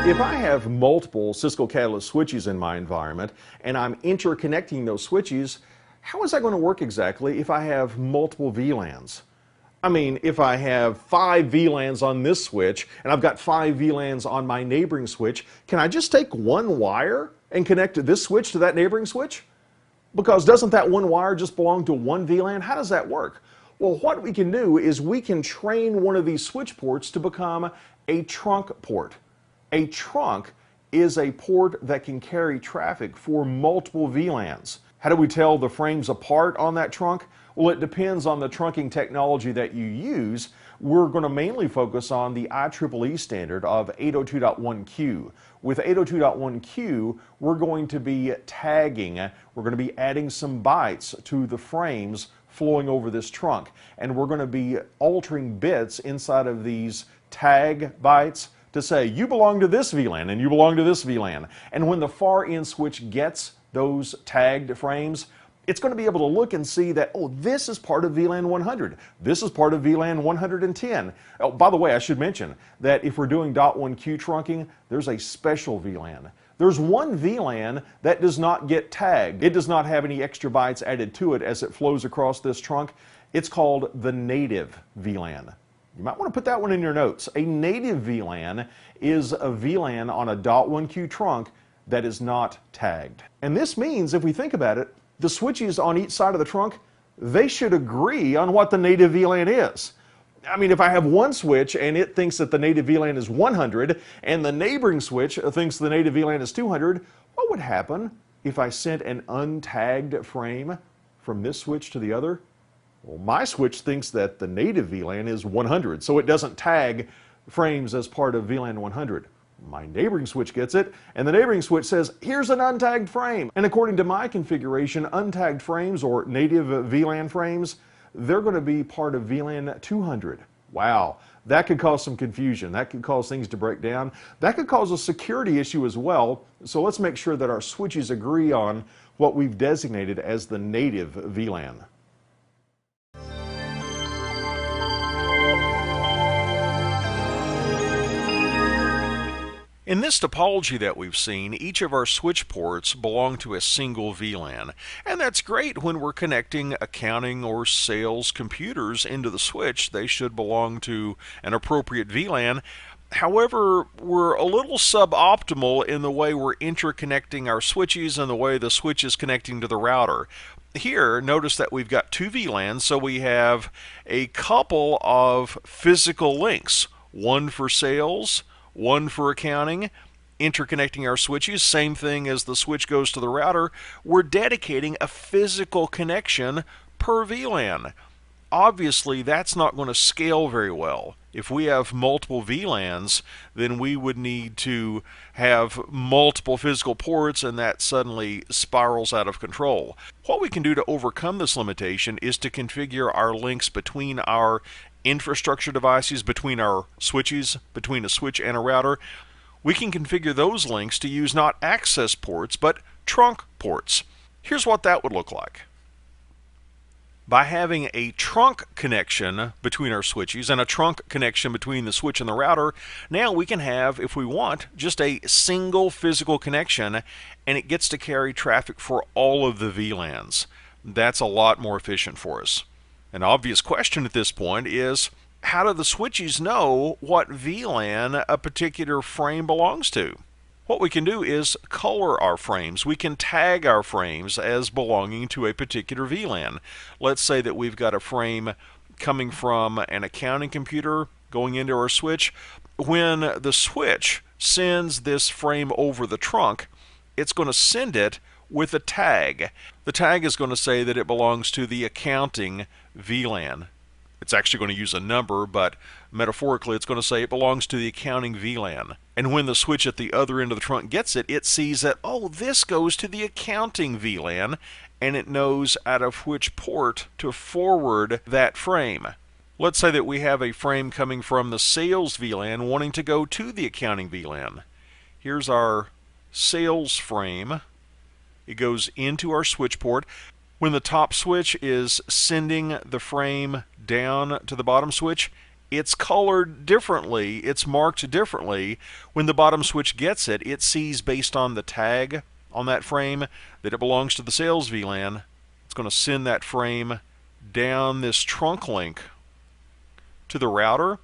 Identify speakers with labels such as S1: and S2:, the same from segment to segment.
S1: If I have multiple Cisco Catalyst switches in my environment and I'm interconnecting those switches, how is that going to work exactly if I have multiple VLANs? I mean, if I have 5 VLANs on this switch and I've got 5 VLANs on my neighboring switch, can I just take one wire and connect this switch to that neighboring switch? Because doesn't that one wire just belong to one VLAN? How does that work? Well, what we can do is we can train one of these switch ports to become a trunk port. A trunk is a port that can carry traffic for multiple VLANs. How do we tell the frames apart on that trunk? Well, it depends on the trunking technology that you use. We're going to mainly focus on the IEEE standard of 802.1q. With 802.1q, we're going to be tagging, we're going to be adding some bytes to the frames flowing over this trunk. And we're going to be altering bits inside of these tag bytes to say, you belong to this VLAN and you belong to this VLAN. And when the far end switch gets those tagged frames, it's going to be able to look and see that, oh, this is part of VLAN 100. This is part of VLAN 110. Oh, by the way, I should mention that if we're doing .1q trunking, there's a special VLAN. There's one VLAN that does not get tagged. It does not have any extra bytes added to it as it flows across this trunk. It's called the native VLAN. You might want to put that one in your notes. A native VLAN is a VLAN on a .1q trunk that is not tagged. And this means, if we think about it, the switches on each side of the trunk, they should agree on what the native VLAN is. I mean, if I have one switch and it thinks that the native VLAN is 100 and the neighboring switch thinks the native VLAN is 200, what would happen if I sent an untagged frame from this switch to the other? Well, my switch thinks that the native VLAN is 100, so it doesn't tag frames as part of VLAN 100. My neighboring switch gets it, and the neighboring switch says, here's an untagged frame. And according to my configuration, untagged frames or native VLAN frames, they're going to be part of VLAN 200. Wow, that could cause some confusion. That could cause things to break down. That could cause a security issue as well. So let's make sure that our switches agree on what we've designated as the native VLAN. In this topology that we've seen, each of our switch ports belong to a single VLAN, and that's great when we're connecting accounting or sales computers into the switch. They should belong to an appropriate VLAN. However, we're a little suboptimal in the way we're interconnecting our switches and the way the switch is connecting to the router. Here, notice that we've got 2 VLANs, so we have a couple of physical links, one for sales, one for accounting, interconnecting our switches, same thing as the switch goes to the router. We're dedicating a physical connection per VLAN. Obviously, that's not going to scale very well. If we have multiple VLANs, then we would need to have multiple physical ports, and that suddenly spirals out of control. What we can do to overcome this limitation is to configure our links between our infrastructure devices, between our switches, between a switch and a router. We can configure those links to use not access ports, but trunk ports. Here's what that would look like. By having a trunk connection between our switches and a trunk connection between the switch and the router, now we can have, if we want, just a single physical connection, and it gets to carry traffic for all of the VLANs. That's a lot more efficient for us. An obvious question at this point is, how do the switches know what VLAN a particular frame belongs to? What we can do is color our frames. We can tag our frames as belonging to a particular VLAN. Let's say that we've got a frame coming from an accounting computer going into our switch. When the switch sends this frame over the trunk, it's going to send it with a tag. The tag is going to say that it belongs to the accounting VLAN. It's actually going to use a number, but metaphorically it's going to say it belongs to the accounting VLAN. And when the switch at the other end of the trunk gets it, it sees that, oh, this goes to the accounting VLAN, and it knows out of which port to forward that frame. Let's say that we have a frame coming from the sales VLAN wanting to go to the accounting VLAN. Here's our sales frame. It goes into our switch port. When the top switch is sending the frame down to the bottom switch, it's colored differently, it's marked differently. When the bottom switch gets it, it sees based on the tag on that frame that it belongs to the sales VLAN. It's going to send that frame down this trunk link to the router.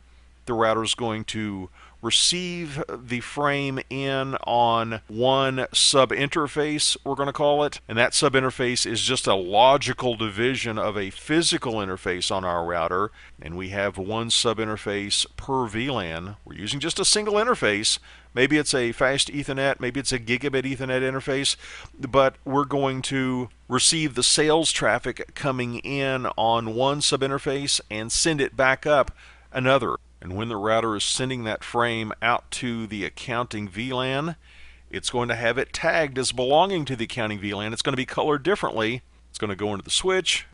S1: The router is going to receive the frame in on one sub-interface, we're going to call it, and that sub-interface is just a logical division of a physical interface on our router, and we have one sub-interface per VLAN. We're using just a single interface. Maybe it's a fast Ethernet, maybe it's a gigabit Ethernet interface, but we're going to receive the sales traffic coming in on one sub-interface and send it back up another. And when the router is sending that frame out to the accounting VLAN, it's going to have it tagged as belonging to the accounting VLAN. It's going to be colored differently. It's going to go into the switch,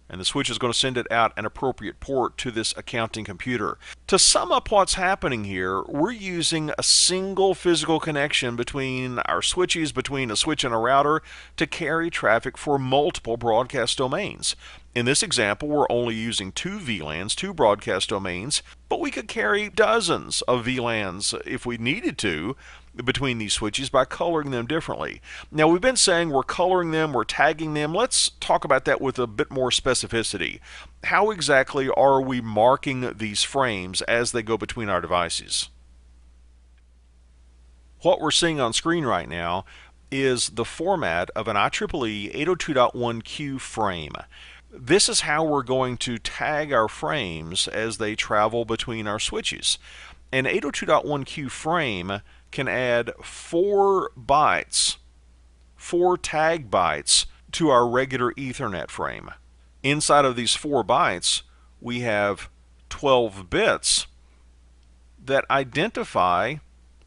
S1: and the switch is going to send it out an appropriate port to this accounting computer. To sum up what's happening here, we're using a single physical connection between our switches, between a switch and a router, to carry traffic for multiple broadcast domains. In this example, we're only using two VLANs, two broadcast domains, but we could carry dozens of VLANs if we needed to between these switches by coloring them differently. Now, we've been saying we're coloring them, we're tagging them. Let's talk about that with a bit more specificity. How exactly are we marking these frames as they go between our devices? What we're seeing on screen right now is the format of an IEEE 802.1q frame. This is how we're going to tag our frames as they travel between our switches. An 802.1q frame can add 4 bytes, 4 tag bytes to our regular Ethernet frame. Inside of these 4 bytes, we have 12 bits that identify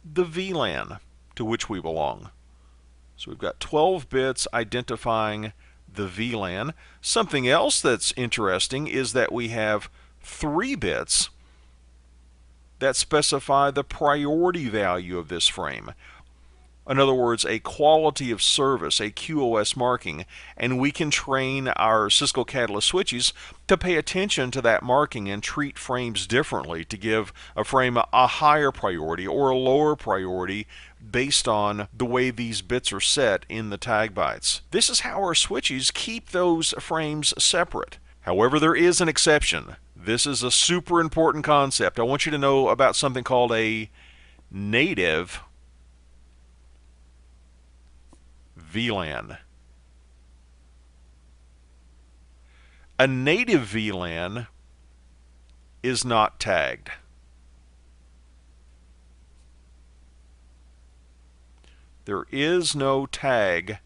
S1: the VLAN to which we belong. So we've got 12 bits identifying the VLAN. Something else that's interesting is that we have 3 bits that specify the priority value of this frame. In other words, a quality of service, a QoS marking, and we can train our Cisco Catalyst switches to pay attention to that marking and treat frames differently to give a frame a higher priority or a lower priority based on the way these bits are set in the tag bytes. This is how our switches keep those frames separate. However, there is an exception. This is a super important concept. I want you to know about something called a native VLAN. A native VLAN is not tagged. There is no tag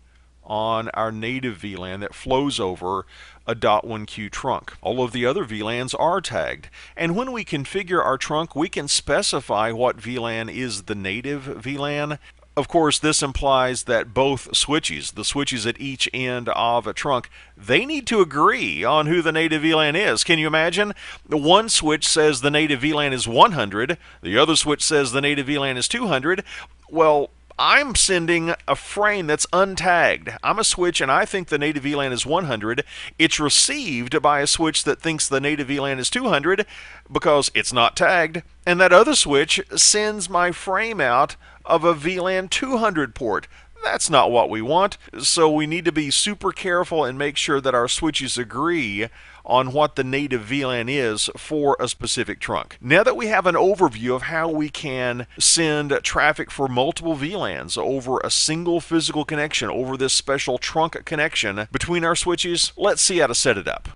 S1: on our native VLAN that flows over a .1q trunk. All of the other VLANs are tagged. And when we configure our trunk, we can specify what VLAN is the native VLAN. Of course, this implies that both switches, the switches at each end of a trunk, they need to agree on who the native VLAN is. Can you imagine? The one switch says the native VLAN is 100, the other switch says the native VLAN is 200. Well, I'm sending a frame that's untagged. I'm a switch and I think the native VLAN is 100. It's received by a switch that thinks the native VLAN is 200 because it's not tagged. And that other switch sends my frame out of a VLAN 200 port. That's not what we want. So we need to be super careful and make sure that our switches agree on what the native VLAN is for a specific trunk. Now that we have an overview of how we can send traffic for multiple VLANs over a single physical connection, over this special trunk connection between our switches, let's see how to set it up.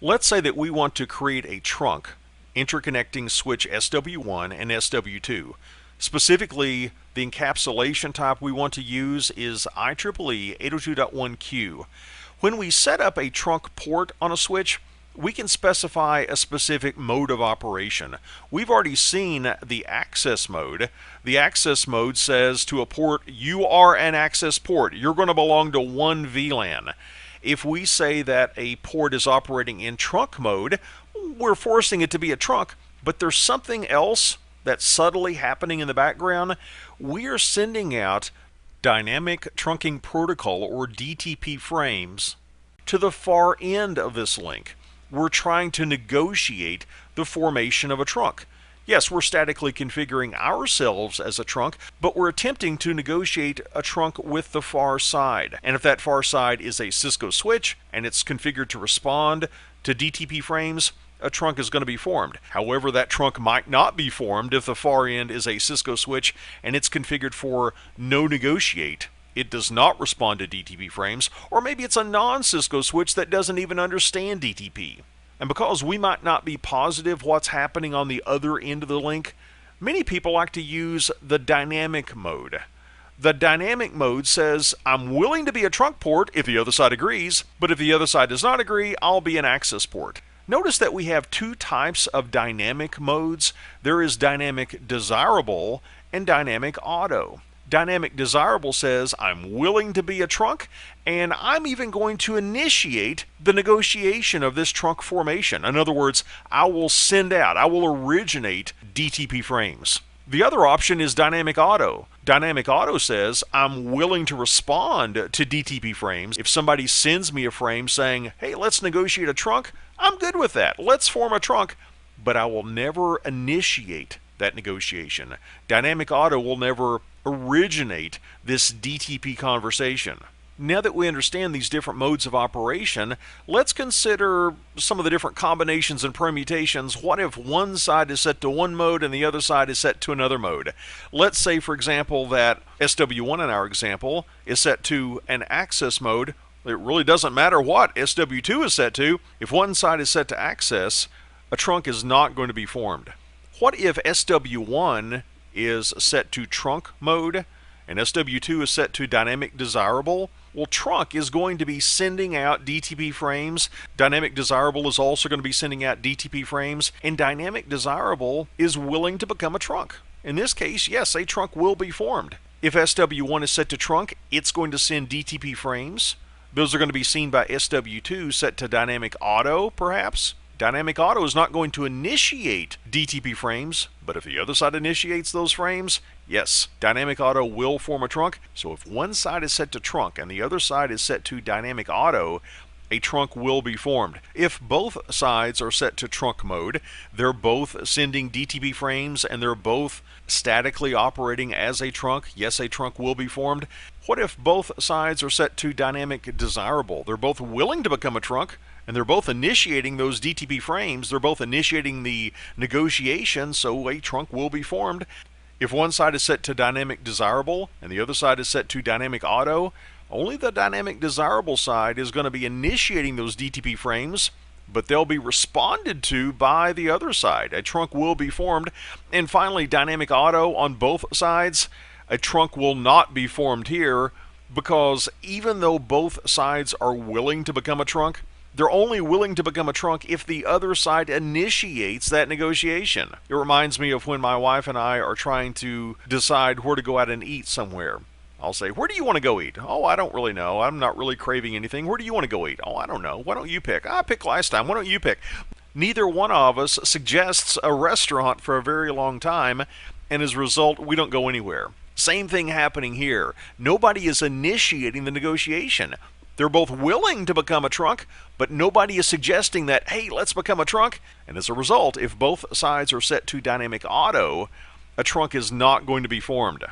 S1: Let's say that we want to create a trunk interconnecting switch SW1 and SW2. Specifically, the encapsulation type we want to use is IEEE 802.1q. When we set up a trunk port on a switch, we can specify a specific mode of operation. We've already seen the access mode. The access mode says to a port, you are an access port. You're going to belong to one VLAN. If we say that a port is operating in trunk mode, we're forcing it to be a trunk, but there's something else that's subtly happening in the background. We are sending out Dynamic Trunking Protocol, or DTP frames, to the far end of this link. We're trying to negotiate the formation of a trunk. Yes, we're statically configuring ourselves as a trunk, but we're attempting to negotiate a trunk with the far side. And if that far side is a Cisco switch and it's configured to respond to DTP frames, a trunk is going to be formed. However, that trunk might not be formed if the far end is a Cisco switch and it's configured for no negotiate. It does not respond to DTP frames, or maybe it's a non-Cisco switch that doesn't even understand DTP. And because we might not be positive what's happening on the other end of the link, many people like to use the dynamic mode. The dynamic mode says, I'm willing to be a trunk port if the other side agrees, but if the other side does not agree, I'll be an access port. Notice that we have two types of dynamic modes. There is dynamic desirable and dynamic auto. Dynamic desirable says, I'm willing to be a trunk, and I'm even going to initiate the negotiation of this trunk formation. In other words, I will send out, I will originate DTP frames. The other option is dynamic auto. Dynamic auto says, I'm willing to respond to DTP frames. If somebody sends me a frame saying, hey, let's negotiate a trunk, I'm good with that. Let's form a trunk, but I will never initiate that negotiation. Dynamic auto will never originate this DTP conversation. Now that we understand these different modes of operation, let's consider some of the different combinations and permutations. What if one side is set to one mode and the other side is set to another mode? Let's say, for example, that SW1 in our example is set to an access mode. It really doesn't matter what SW2 is set to. If one side is set to access, a trunk is not going to be formed. What if SW1 is set to trunk mode and SW2 is set to dynamic desirable? Well, trunk is going to be sending out DTP frames. Dynamic desirable is also going to be sending out DTP frames, and dynamic desirable is willing to become a trunk. In this case, yes, a trunk will be formed. If SW1 is set to trunk, it's going to send DTP frames. Those are going to be seen by SW2 set to dynamic auto, perhaps. Dynamic auto is not going to initiate DTP frames, but if the other side initiates those frames, yes, dynamic auto will form a trunk. So if one side is set to trunk and the other side is set to dynamic auto, a trunk will be formed. If both sides are set to trunk mode, they're both sending DTP frames and they're both statically operating as a trunk, yes, a trunk will be formed. What if both sides are set to dynamic desirable? They're both willing to become a trunk, and they're both initiating those DTP frames. They're both initiating the negotiation, so a trunk will be formed. If one side is set to dynamic desirable and the other side is set to dynamic auto, only the dynamic desirable side is going to be initiating those DTP frames, but they'll be responded to by the other side. A trunk will be formed. And finally, dynamic auto on both sides, a trunk will not be formed here, because even though both sides are willing to become a trunk, they're only willing to become a trunk if the other side initiates that negotiation. It reminds me of when my wife and I are trying to decide where to go out and eat somewhere. I'll say, where do you want to go eat? Oh, I don't really know. I'm not really craving anything. Where do you want to go eat? Oh, I don't know. Why don't you pick? I picked last time. Why don't you pick? Neither one of us suggests a restaurant for a very long time, and as a result, we don't go anywhere. Same thing happening here. Nobody is initiating the negotiation. They're both willing to become a trunk, but nobody is suggesting that, hey, let's become a trunk. And as a result, if both sides are set to dynamic auto, a trunk is not going to be formed.